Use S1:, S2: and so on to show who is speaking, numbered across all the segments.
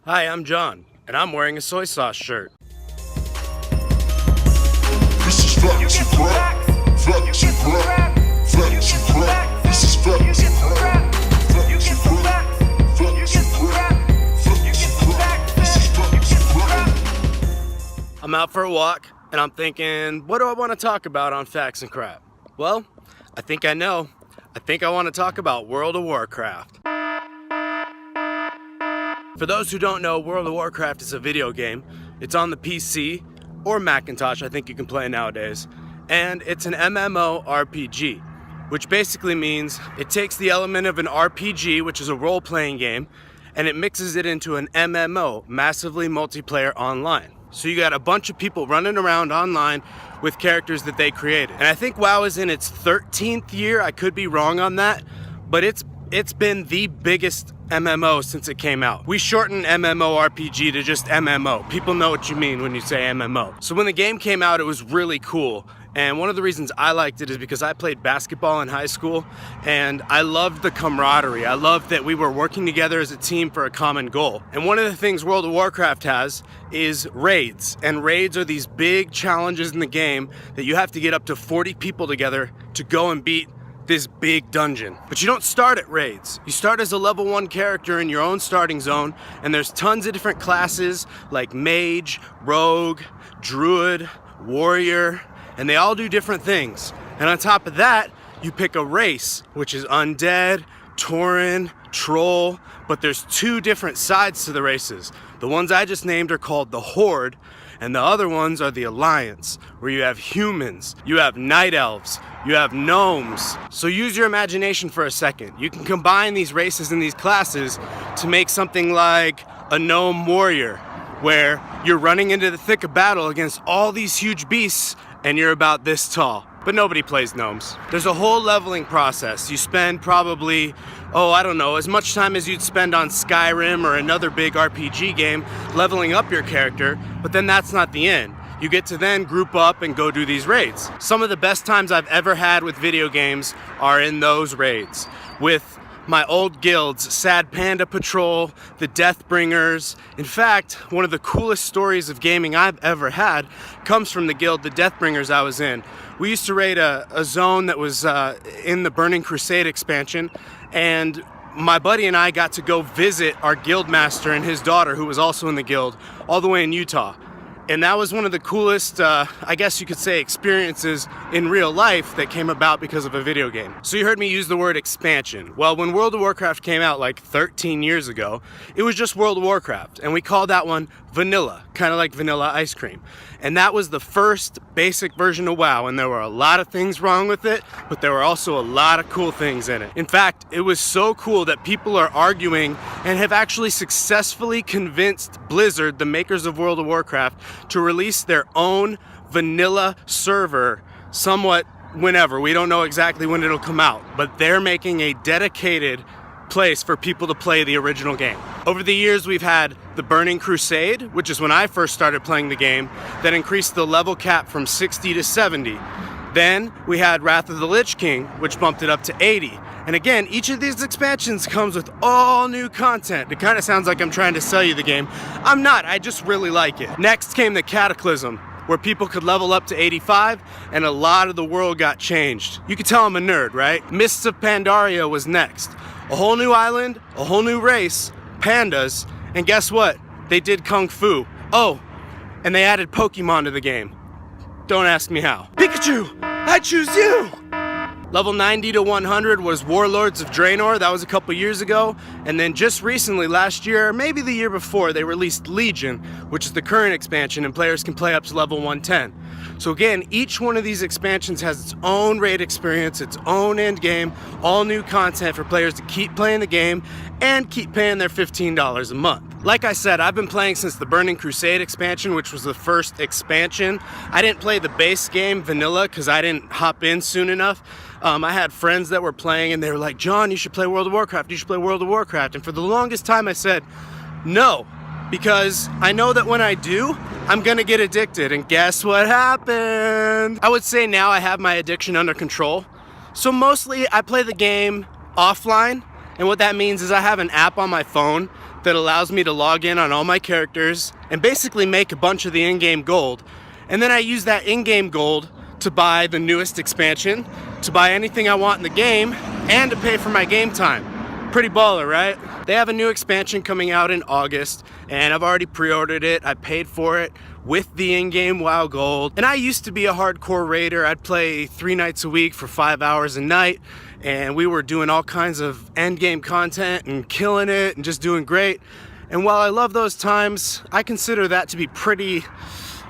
S1: Hi, I'm John, and I'm wearing a soy sauce shirt.
S2: This is facts and crap. Facts and crap. Facts and crap. This is facts and crap. Facts and crap. Facts and crap. Facts and crap. This is facts and crap.
S1: I'm out for a walk, and I'm thinking, what do I want to talk about on Facts and Crap? Well, I think I know. I think I want to talk about World of Warcraft. For those who don't know, World of Warcraft is a video game. It's on the PC or Macintosh, I think you can play nowadays. And it's an MMORPG, which basically means it takes the element of an RPG, which is a role-playing game, and it mixes it into an MMO, massively multiplayer online. So you got a bunch of people running around online with characters that they created. And I think WoW is in its 13th year. I could be wrong on that, but it's been the biggest MMO since it came out. We shorten MMORPG to just MMO. People know what you mean when you say MMO. So when the game came out, it was really cool. And one of the reasons I liked it is because I played basketball in high school, and I loved the camaraderie. I loved that we were working together as a team for a common goal. And one of the things World of Warcraft has is raids. And raids are these big challenges in the game that you have to get up to 40 people together to go and beat this big dungeon. But you don't start at raids. You start as a level 1 character in your own starting zone, and there's tons of different classes like mage, rogue, druid, warrior, and they all do different things. And on top of that, you pick a race, which is undead, tauren, troll, but there's 2 different sides to the races. The ones I just named are called the Horde, and the other ones are the Alliance, where you have humans, you have night elves, you have gnomes. So use your imagination for a second. You can combine these races and these classes to make something like a gnome warrior, where you're running into the thick of battle against all these huge beasts, and you're about this tall. But nobody plays gnomes. There's a whole leveling process. You spend probably, as much time as you'd spend on Skyrim or another big RPG game leveling up your character, but then that's not the end. You get to then group up and go do these raids. Some of the best times I've ever had with video games are in those raids. With my old guilds, Sad Panda Patrol, the Deathbringers. In fact, one of the coolest stories of gaming I've ever had comes from the guild, the Deathbringers, I was in. We used to raid a zone that was in the Burning Crusade expansion, and my buddy and I got to go visit our guild master and his daughter, who was also in the guild, all the way in Utah. And that was one of the coolest, I guess you could say, experiences in real life that came about because of a video game. So you heard me use the word expansion. Well, when World of Warcraft came out like 13 years ago, it was just World of Warcraft. And we called that one vanilla, kind of like vanilla ice cream. And that was the first basic version of WoW, and there were a lot of things wrong with it, but there were also a lot of cool things in it. In fact, it was so cool that people are arguing and have actually successfully convinced Blizzard, the makers of World of Warcraft, to release their own vanilla server somewhat whenever. We don't know exactly when it'll come out, but they're making a dedicated place for people to play the original game. Over the years, we've had the Burning Crusade, which is when I first started playing the game, that increased the level cap from 60 to 70. Then we had Wrath of the Lich King, which bumped it up to 80. And again, each of these expansions comes with all new content. It kind of sounds like I'm trying to sell you the game. I'm not, I just really like it. Next came the Cataclysm, where people could level up to 85, and a lot of the world got changed. You could tell I'm a nerd, right? Mists of Pandaria was next. A whole new island, a whole new race, pandas, and guess what? They did Kung Fu. Oh, and they added Pokemon to the game. Don't ask me how. Pikachu, I choose you! Level 90 to 100 was Warlords of Draenor. That was a couple years ago. And then just recently, last year, maybe the year before, they released Legion, which is the current expansion, and players can play up to level 110. So again, each one of these expansions has its own raid experience, its own end game, all new content for players to keep playing the game and keep paying their $15 a month. Like I said, I've been playing since the Burning Crusade expansion, which was the first expansion. I didn't play the base game, vanilla, because I didn't hop in soon enough. I had friends that were playing, and they were like, John, you should play World of Warcraft, you should play World of Warcraft. And for the longest time, I said, no, because I know that when I do, I'm gonna get addicted. And guess what happened? I would say now I have my addiction under control. So mostly I play the game offline, and what that means is I have an app on my phone that allows me to log in on all my characters and basically make a bunch of the in-game gold. And then I use that in-game gold to buy the newest expansion, to buy anything I want in the game, and to pay for my game time. Pretty baller, right? They have a new expansion coming out in August, and I've already pre-ordered it. I paid for it with the in-game WoW Gold. And I used to be a hardcore raider. I'd play 3 nights a week for 5 hours a night, and we were doing all kinds of end-game content and killing it and just doing great. And while I love those times, I consider that to be pretty,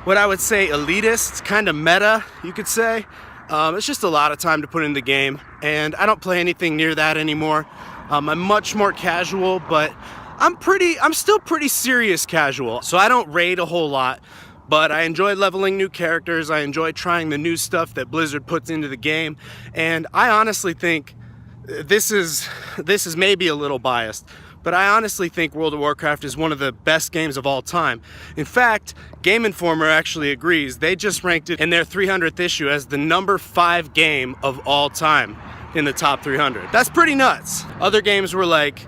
S1: what I would say, elitist, kind of meta, you could say. It's just a lot of time to put in the game, and I don't play anything near that anymore. I'm much more casual, but I'm still pretty serious casual. So I don't raid a whole lot, but I enjoy leveling new characters. I enjoy trying the new stuff that Blizzard puts into the game. And I honestly think this is maybe a little biased, but I honestly think World of Warcraft is one of the best games of all time. In fact, Game Informer actually agrees. They just ranked it in their 300th issue as the number 5 game of all time in the top 300. That's pretty nuts. Other games were like,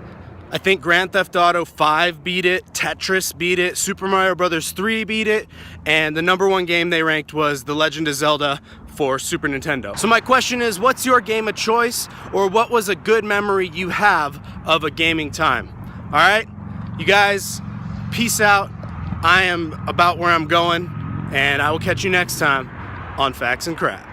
S1: I think Grand Theft Auto 5 beat it, Tetris beat it, Super Mario Bros. 3 beat it, and the number 1 game they ranked was The Legend of Zelda for Super Nintendo. So my question is, what's your game of choice, or what was a good memory you have of a gaming time? All right, you guys, peace out. I am about where I'm going, and I will catch you next time on Facts and Crap.